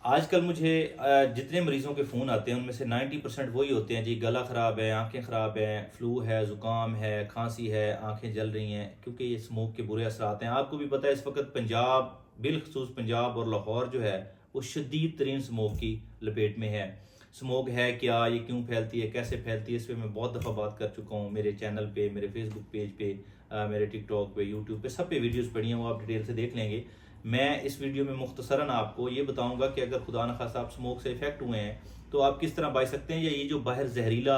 आजकल मुझे जितने मरीजों के फ़ोन आते हैं उनमें से 90% वही होते हैं जी, गला ख़राब है, आंखें ख़राब हैं, फ्लू है, ज़ुकाम है, खांसी है, आंखें जल रही हैं, क्योंकि ये स्मोक के बुरे असरात हैं। आपको भी पता है इस वक्त पंजाब, बिलखसूस पंजाब और लाहौर जो है वो शदीद तरीन स्मोक की लपेट में है। स्मोक है क्या, ये क्यों फैलती है, कैसे फैलती है, इस पर मैं बहुत दफ़ा बात कर चुका हूँ। मेरे चैनल पे, मेरे फेसबुक पेज पे, मेरे टिकटॉक पे, यूट्यूब पे, सब पे वीडियोज़ पड़ी हैं, वो आप डिटेल से देख लेंगे। मैं इस वीडियो में मुख्तसरन आपको ये बताऊंगा कि अगर खुदा न खास्ता आप स्मोक से इफेक्ट हुए हैं तो आप किस तरह बच सकते हैं, या ये जो बाहर जहरीला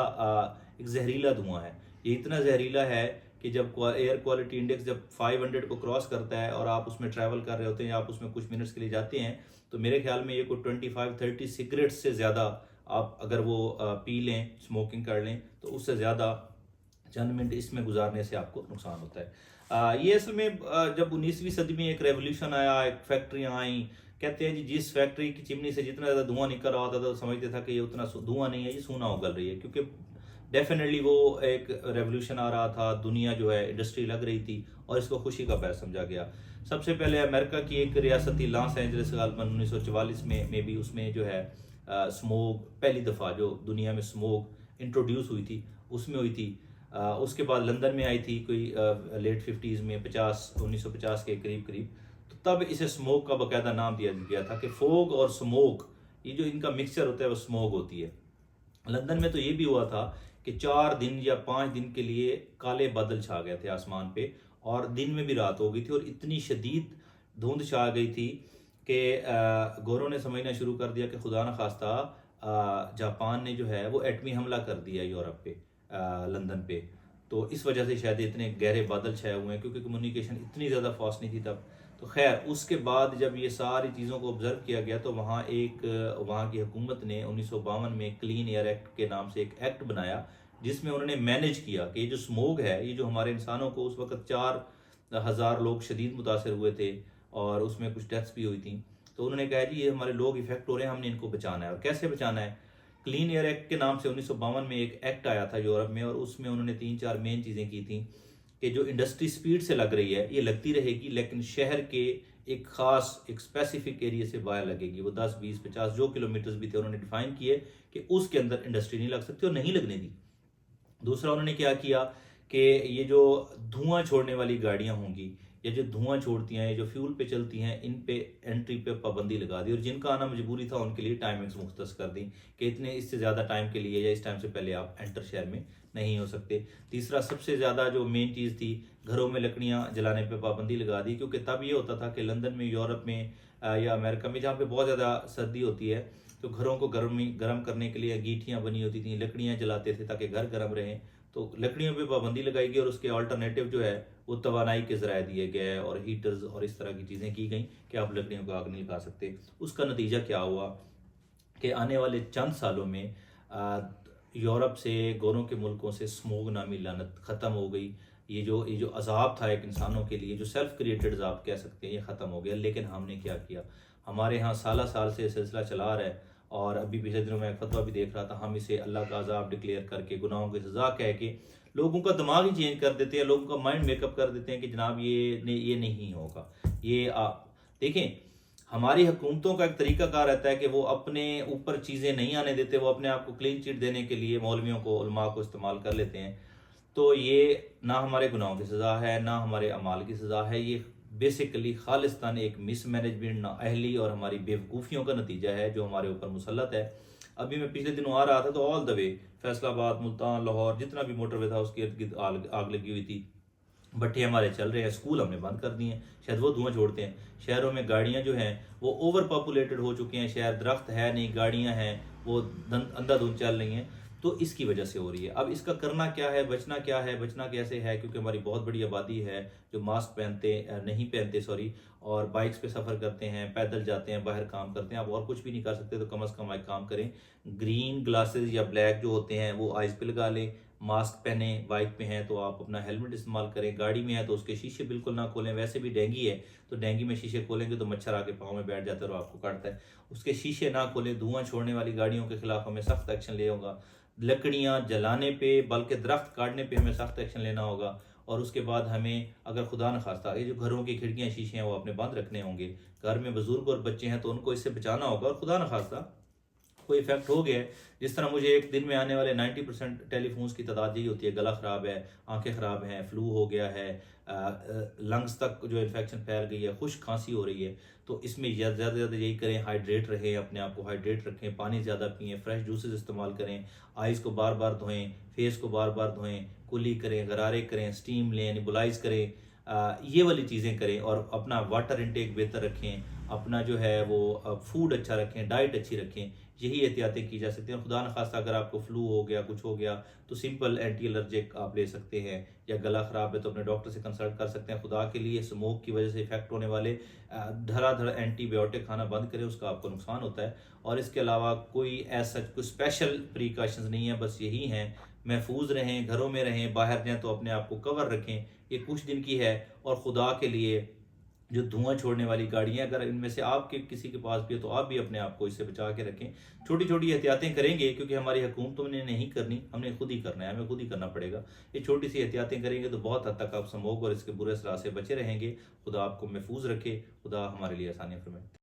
एक जहरीला धुआं है, ये इतना जहरीला है कि जब एयर क्वालिटी इंडेक्स जब 500 को क्रॉस करता है और आप उसमें ट्रैवल कर रहे होते हैं या आप उसमें कुछ मिनट्स के लिए जाते हैं, तो मेरे ख्याल में ये कोई 25-30 सिगरेट से ज़्यादा आप अगर वो पी लें, स्मोकिंग कर लें, तो उससे ज़्यादा चंद मिनट इसमें गुजारने से आपको नुकसान होता है। ये असल में जब 19वीं सदी में एक रेवोल्यूशन आया, एक फैक्ट्रियाँ आई, कहते हैं जी जिस फैक्ट्री की चिमनी से जितना ज़्यादा धुआं निकल रहा होता था तो समझते था कि ये उतना धुआं नहीं है, ये सूना उगल रही है, क्योंकि डेफिनेटली वो एक रेवोल्यूशन आ रहा था, दुनिया जो है इंडस्ट्री लग रही थी और इसको खुशी का पैर समझा गया। सबसे पहले अमेरिका की एक रियासत थी लॉस एंजलिस, गालबन 1944 में भी उसमें जो है स्मोक पहली दफ़ा जो दुनिया में स्मोक इंट्रोड्यूस हुई थी उसमें हुई थी। उसके बाद लंदन में आई थी कोई लेट 50s में, 1950 के करीब करीब। तो तब इसे स्मोक का बाकायदा नाम दिया गया था कि फोग और स्मोक, ये जो इनका मिक्सचर होता है वो स्मोक होती है। लंदन में तो ये भी हुआ था कि 4 दिन या 5 दिन के लिए काले बादल छा गए थे आसमान पे, और दिन में भी रात हो गई थी और इतनी शदीद धुंध छा गई थी कि गोरों ने समझना शुरू कर दिया कि खुदा न खास्ता जापान ने जो है वो एटमी हमला कर दिया यूरोप पे, लंदन पे। तो इस वजह से शायद इतने गहरे बादल छाए हुए हैं, क्योंकि कम्युनिकेशन इतनी ज़्यादा फास्ट नहीं थी तब। तो खैर उसके बाद जब ये सारी चीज़ों को ऑब्जर्व किया गया तो वहाँ की हुकूमत ने 1952 में क्लीन एयर एक्ट के नाम से एक एक्ट बनाया, जिसमें उन्होंने मैनेज किया कि ये जो स्मोक है, ये जो हमारे इंसानों को, उस वक्त 4,000 लोग शदीद मुतासर हुए थे और उसमें कुछ डेथ्स भी हुई थी। तो उन्होंने कहा जी ये हमारे लोग इफेक्ट हो रहे हैं, हमने इनको बचाना है। और कैसे बचाना है? क्लीन एयर एक्ट के नाम से 1952 में एक एक्ट आया था यूरोप में, और उसमें उन्होंने 3-4 मेन चीज़ें की थी कि जो इंडस्ट्री स्पीड से लग रही है ये लगती रहेगी, लेकिन शहर के एक खास एक स्पेसिफिक एरिया से बाहर लगेगी। वो 10, 20, 50 जो किलोमीटर्स भी थे उन्होंने डिफाइन किए कि उसके अंदर इंडस्ट्री नहीं लग सकती और नहीं लगने दी। दूसरा उन्होंने क्या किया कि ये जो धुआं छोड़ने वाली गाड़ियां होंगी या जो धुआं छोड़ती हैं, ये जो फ्यूल पे चलती हैं, इन पे एंट्री पे पाबंदी लगा दी, और जिनका आना मजबूरी था उनके लिए टाइमिंग्स मुख्तस कर दी कि इतने इससे ज़्यादा टाइम के लिए या इस टाइम से पहले आप एंटर शहर में नहीं हो सकते। तीसरा सबसे ज़्यादा जो मेन चीज़ थी, घरों में लकड़ियाँ जलाने पर पाबंदी लगा दी, क्योंकि तब ये होता था कि लंदन में, यूरोप में या अमेरिका में, जहाँ पे बहुत ज़्यादा सर्दी होती है, तो घरों को गर्म करने के लिए अंगीठियाँ बनी होती थी, लकड़ियाँ जलाते थे ताकि घर गर्म रहें। तो लकड़ियों पे पाबंदी लगाई गई और उसके अल्टरनेटिव जो है वो तवानाई के ज़राए दिए गए और हीटर्स और इस तरह की चीज़ें की गई कि आप लकड़ियों को आग नहीं लगा सकते। उसका नतीजा क्या हुआ कि आने वाले चंद सालों में यूरोप से, गोरों के मुल्कों से स्मोक नामी लानत ख़त्म हो गई। ये जो अजाब था एक इंसानों के लिए, जो सेल्फ क्रिएटेड अजाब कह सकते हैं, ये ख़त्म हो गया। लेकिन हमने क्या किया? हमारे यहाँ साल साल से सिलसिला चला रहा है, और अभी पिछले दिनों में एक फतवा भी देख रहा था, हम इसे अल्लाह का अजाब डिक्लेयर करके, गुनाहों की सज़ा कह के लोगों का दिमाग ही चेंज कर देते हैं, लोगों का माइंड मेकअप कर देते हैं कि जनाब ये नहीं होगा। ये आप देखें, हमारी हुकूमतों का एक तरीकाकार रहता है कि वो अपने ऊपर चीज़ें नहीं आने देते, वो अपने आप को क्लीन चिट देने के लिए मौलवियों को, उलमा को इस्तेमाल कर लेते हैं। तो ये ना हमारे गुनाहों की सज़ा है, ना हमारे अमाल की सज़ा है, ये बेसिकली खालिस्तान एक मिसमैनेजमेंट, नाअहली और हमारी बेवकूफ़ियों का नतीजा है जो हमारे ऊपर मुसल्लत है। अभी मैं पिछले दिनों आ रहा था तो all the way Faisalabad, Multan, Lahore, जितना भी मोटरवे था उसके इर्द गिर्द आग लगी हुई थी। भट्टे हमारे चल रहे हैं, स्कूल हमने बंद कर दिए हैं, शायद वो धुआं छोड़ते हैं। शहरों में गाड़ियां जो हैं वो ओवर पॉपुलेटेड हो चुके हैं, शहर दरख्त है नहीं, गाड़ियां हैं वो अंधाधुंध चल रही हैं। तो इसकी वजह से हो रही है। अब इसका करना क्या है, बचना क्या है, बचना कैसे है? क्योंकि हमारी बहुत बड़ी आबादी है जो मास्क नहीं पहनते, सॉरी, और बाइक्स पे सफ़र करते हैं, पैदल जाते हैं, बाहर काम करते हैं। आप और कुछ भी नहीं कर सकते तो कम से कम एक काम करें, ग्रीन ग्लासेस या ब्लैक जो होते हैं वो आइज़ पे लगा लें, मास्क पहने, बाइक पे हैं तो आप अपना हेलमेट इस्तेमाल करें, गाड़ी में है तो उसके शीशे बिल्कुल ना खोलें। वैसे भी डेंगू है तो डेंगू में शीशे खोलेंगे तो मच्छर आके पाँव में बैठ जाता है और आपको काटता है। उसके शीशे ना खोलें। धुआं छोड़ने वाली गाड़ियों के खिलाफ हमें सख्त एक्शन ले होगा। लकड़ियाँ जलाने पे, बल्कि दरख्त काटने पे हमें सख्त एक्शन लेना होगा। और उसके बाद हमें अगर खुदा न खास्ता ये जो घरों की खिड़कियाँ शीशे हैं वो आपने बंद रखने होंगे। घर में बुजुर्ग और बच्चे हैं तो उनको इससे बचाना होगा, और खुदा न खास्ता कोई इफेक्ट हो गया है, जिस तरह मुझे एक दिन में आने वाले 90% टेलीफोन्स की तादाद यही होती है, गला ख़राब है, आंखें ख़राब हैं, फ्लू हो गया है, लंग्स तक जो इन्फेक्शन फैल गई है, खुश खांसी हो रही है। तो इसमें ज़्यादा से ज़्यादा यही करें, हाइड्रेट रहें, अपने आप को हाइड्रेट रखें, पानी ज़्यादा पिएँ, फ्रेश जूसेस इस्तेमाल करें, आइज़ को बार बार धोएं, फेस को बार बार धोएं, कुली करें, गरारे करें, स्टीम लें, निबुलाइज करें, ये वाली चीज़ें करें, और अपना वाटर इनटेक बेहतर रखें, अपना जो है वो फूड अच्छा रखें, डाइट अच्छी रखें। यही एहतियातें की जा सकती हैं। खुदा न खास्ता अगर आपको फ्लू हो गया, कुछ हो गया, तो सिंपल एंटी एलर्जिक आप ले सकते हैं, या गला ख़राब है तो अपने डॉक्टर से कंसल्ट कर सकते हैं। खुदा के लिए स्मोक की वजह से इफेक्ट होने वाले धड़ाधड़ एंटीबायोटिक खाना बंद करें, उसका आपको नुकसान होता है। और इसके अलावा कोई ऐसा कोई स्पेशल प्रिकॉशंस नहीं है, बस यही हैं, महफूज रहें, घरों में रहें, बाहर जाएँ तो अपने आप को कवर रखें। ये कुछ दिन की है, और खुदा के लिए जो धुआं छोड़ने वाली गाड़ियां, अगर इनमें से आपके किसी के पास भी है तो आप भी अपने आप को इससे बचा के रखें। छोटी छोटी एहतियातें करेंगे, क्योंकि हमारी हुकूमतों ने नहीं करनी, हमने खुद ही करना है, हमें खुद ही करना पड़ेगा। ये छोटी सी एहतियातें करेंगे तो बहुत हद तक आप स्मोक और इसके बुरे असर से बचे रहेंगे। खुदा आपको महफूज रखे, खुदा हमारे लिए आसानियां फरमाए।